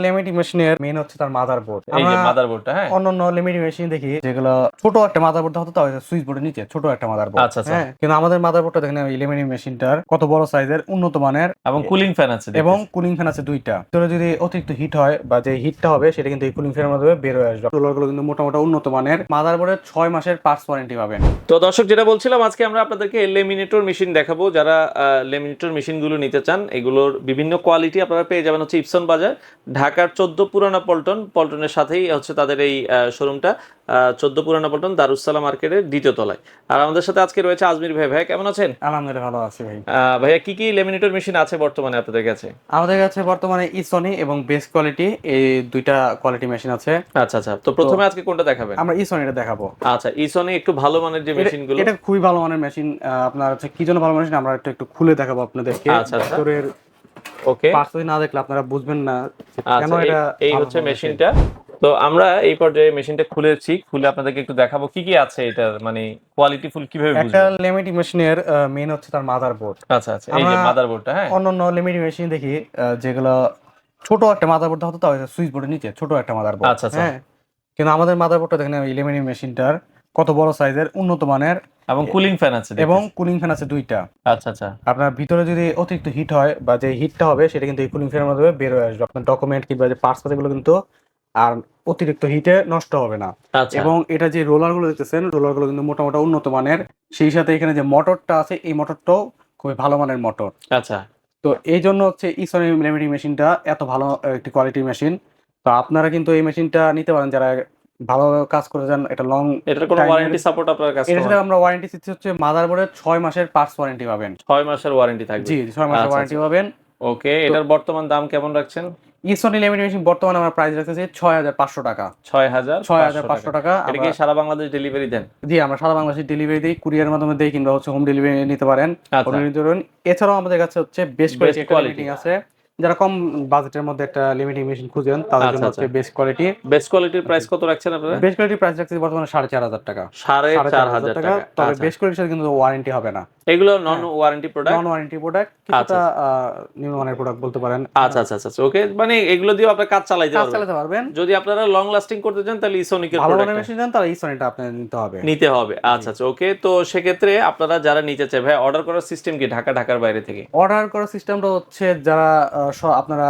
Laminating মেশিনের main হচ্ছে তার মাদারবোর্ড। এই যে মাদারবোর্ডটা, হ্যাঁ অন্যান্য লেমিনেটিং মেশিন দেখি যেগুলো ছোট একটা মাদারবোর্ড হতো, তাও সুইচ বোর্ডের নিচে ছোট একটা মাদারবোর্ড। আচ্ছা আচ্ছা। হ্যাঁ, কিন্তু আমাদের মাদারবোর্ডটা দেখেন এই লেমিনেটিং মেশিনটার কত বড় সাইজের, উন্নত মানের এবং কুলিং ফ্যান আছে এবং দেখতেছি। কুলিং ফ্যান আছে দুইটা। তো যদি অতিরিক্ত হিট হয় বা যে হিটটা হবে সেটা কিন্তু এই কুলিং ফ্যানের মাধ্যমে বের হয়ে আসবে। রোলারগুলো কিন্তু মোটামুটি উন্নত মানের। মাদারবোর্ডের 6 মাসের পার্টস ওয়ারেন্টি পাবেন। তো দর্শক, যেটা বলছিলাম, আজকে আমরা আপনাদেরকে লেমিনেটর মেশিন দেখাবো। যারা লেমিনেটর মেশিনগুলো নিতে চান, এগুলোর বিভিন্ন কোয়ালিটি আপনারা পেয়ে যাবেন হচ্ছে ইপসন বাজার, ঢাকার 14 পুরানা পল্টনের সাথেই হচ্ছে তাদের এই শোরুমটা। 14 পুরানা পল্টন দারুসালাম মার্কেটের দ্বিতীয় তলায়। আর আমাদের সাথে আজকে রয়েছে আজমির ভাই। ভাই কেমন আছেন? আলহামদুলিল্লাহ ভালো আছি ভাই। ভাইয়া, কি কি লেমিনেটর মেশিন আছে বর্তমানে আপনাদের কাছে? আমাদের কাছে বর্তমানে ইসনি এবং বেস্ট কোয়ালিটি, এই দুইটা কোয়ালিটি মেশিন আছে। আচ্ছা আচ্ছা। তো প্রথমে আজকে কোনটা দেখাবেন? আমরা ইসনিটা দেখাবো। আচ্ছা, ইসনি একটু ভালো মানের যে মেশিনগুলো। এটা খুবই ভালো মানের মেশিন। আপনার হচ্ছে কি জন্য ভালো মেশিন আমরা একটু খুলে দেখাবো আপনাদেরকে। আচ্ছা আচ্ছা। ভিতরের ওকে। পার্টস না দেখলে আপনারা বুঝবেন না কেন আচ্ছা, এটা। এই হচ্ছে মেশিনটা। তো আমরা এই পর্যায়ে মেশিনটা খুলে আপনাদেরকে একটু দেখাবো কি কি আছে এটার, মানে কোয়ালিটি ফুল কিভাবে একটা বুঝবো। লিমিটিং মেশিনের মেইন হচ্ছে তার মাদারবোর্ড। আচ্ছা আচ্ছা, এই যে মাদারবোর্ডটা, হ্যাঁ অন্যান্য লিমিটিং মেশিন দেখি যেগুলো ছোট একটা মাদারবোর্ড হতো, তাও সুইচ বোর্ডের নিচে ছোট একটা মাদারবোর্ড। আচ্ছা আচ্ছা। হ্যাঁ, কিন্তু আমাদের মাদারবোর্ডটা দেখেন এই লিমিটিং মেশিনটার কত বড় সাইজের, উন্নত মানের এবং কুলিং ফ্যান আছে এবং দেখতেছি। কুলিং ফ্যান আছে দুইটা। আচ্ছা আচ্ছা। আপনার ভিতরে যদি অতিরিক্ত হিট হয় বা যে হিটটা হবে সেটা কিন্তু এই কুলিং ফ্যানের মাধ্যমে বের হয়ে আসবে। আপনার ডকুমেন্ট কিংবা যে পার্টস গুলো কিন্তু আর অতিরিক্ত হিটে নষ্ট হবে না। আচ্ছা। এবং এটা যে রোলারগুলো দেখতেছেন, রোলারগুলো কিন্তু মোটামুটি উন্নত মানের। সেই সাথে এখানে যে মোটরটা আছে, এই মোটরটাও খুবই ভালো মানের মোটর। আচ্ছা। তো এই জন্য হচ্ছে ইসনি লেমিনেটিং মেশিনটা এত ভালো একটি কোয়ালিটির মেশিন। তো আপনারা কিন্তু এই মেশিনটা নিতে পারেন যারা ভালো কাজ করে যান। এটা লং এটার কোনো ওয়ারেন্টি সাপোর্ট আপনার কাছে? এর সাথে আমরা ওয়ারেন্টি দিচ্ছি হচ্ছে মাদারবোর্ডের 6 মাসের পার্টস ওয়ারেন্টি পাবেন। 6 মাসের ওয়ারেন্টি থাকবে? জি, 6 মাসের ওয়ারেন্টি পাবেন। ওকে, এটার বর্তমান দাম কেমন রাখছেন? ইসনি লেমিনেটিং মেশিন বর্তমানে আমরা প্রাইস রাখতেছি 6500 টাকা। 6500 টাকা। এটা কি সারা বাংলাদেশ ডেলিভারি দেন? জি, আমরা সারা বাংলাদেশে ডেলিভারি দিই, কুরিয়ারের মাধ্যমে দেই কিংবা হচ্ছে হোম ডেলিভারি নিতে পারেন। এছাড়াও আমাদের কাছে হচ্ছে বেস্ট কোয়ালিটি আছে। যারা কম বাজেটের মধ্যে একটা লিমিটিং মেশিন খুঁজেন তাদের জন্য হচ্ছে বেস্ট কোয়ালিটি। বেস্ট কোয়ালিটির প্রাইস কত রাখছেন আপনারা? বেস্ট কোয়ালিটির প্রাইস রাখছি বর্তমানে 4500 টাকা। 4500 টাকা। তবে বেস্ট কোয়ালিটির সাথে কিন্তু ওয়ারেন্টি হবে না। এগুলো নন ওয়ারেন্টি প্রোডাক্ট? নন ওয়ারেন্টি প্রোডাক্ট, কিছুটা নিম্নমানের প্রোডাক্ট বলতে পারেন। আচ্ছা আচ্ছা আচ্ছা। ওকে, মানে এগুলো দিয়ে আপনারা কাজ চালাতে পারবেন। যদি আপনারা লং লাস্টিং করতে চান তাহলে ইসোনিকের ভালো প্রোডাক্ট মানের মেশিন দেন, তাহলে ইসনিটা আপনাদের নিতে হবে। আচ্ছা আচ্ছা। ওকে, তো সেক্ষেত্রে আপনারা যারা নিতে চায়, ভাই অর্ডার করার সিস্টেম কি ঢাকার বাইরে থেকে? অর্ডার করার সিস্টেমটা হচ্ছে যারা আপনারা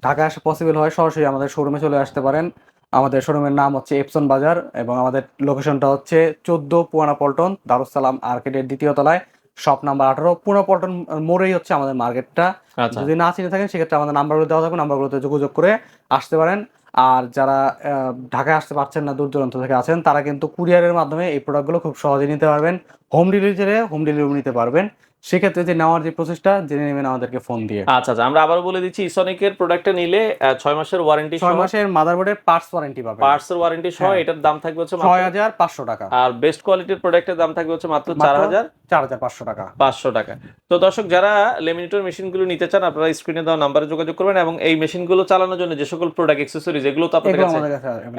ঢাকায় আসা পসিবল হয় সরাসরি আমাদের শোরুমে চলে আসতে পারেন। আমাদের শোরুমের নাম হচ্ছে এপসন বাজার এবং আমাদের লোকেশনটা হচ্ছে 14 পুরানা পল্টন দারুসালাম আর্কেডের দ্বিতীয় তলায়, শপ নাম্বার 18। পুরানা পল্টন মোড়েই হচ্ছে আমাদের মার্কেটটা। যদি না চিনে থাকেন সেক্ষেত্রে আমাদের নাম্বারগুলো দেওয়া থাকবে, নাম্বারগুলোতে যোগাযোগ করে আসতে পারেন। আর যারা ঢাকায় আসতে পারছেন না, দূর দূরান্ত থেকে আছেন, তারা কিন্তু কুরিয়ারের মাধ্যমে এই প্রোডাক্টগুলো খুব সহজে নিতে পারবেন। হোম ডেলিভারি নিতে পারবেন। সেক্ষেত্রে যে নেওয়ার যে প্রসেসটা জেনে নেবেন আমাদেরকে ফোন দিয়ে। আচ্ছা আচ্ছা, আমরা আবার বলে দিচ্ছি, ইসনিকের প্রোডাক্টটা নিলে 6 মাসের ওয়ারেন্টি, 6 মাসের মাদারবোর্ডের পার্টস ওয়ারেন্টি পাবেন। পার্টসের ওয়ারেন্টি সহ এটার দাম থাকবে হচ্ছে 6500 টাকা। আর বেস্ট কোয়ালিটির প্রোডাক্টের দাম থাকবে হচ্ছে মাত্র 4500 টাকা। 500 টাকা। তো দর্শক, যারা লেমিনেটর মেশিনগুলো নিতে চান, আপনারা স্ক্রিনে দেওয়া নাম্বারে যোগাযোগ করবেন এবং এই মেশিনগুলো চালানোর জন্য যে সকল প্রোডাক্ট অ্যাকসেসরিজ এগুলো তো আপনাদের কাছে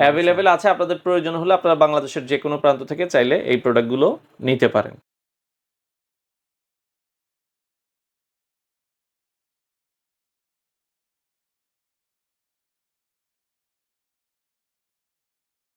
অ্যাভেলেবেল আছে। আপনাদের প্রয়োজন হলে আপনারা বাংলাদেশের যে কোনো প্রান্ত থেকে চাইলে এই প্রোডাক্টগুলো নিতে পারেন।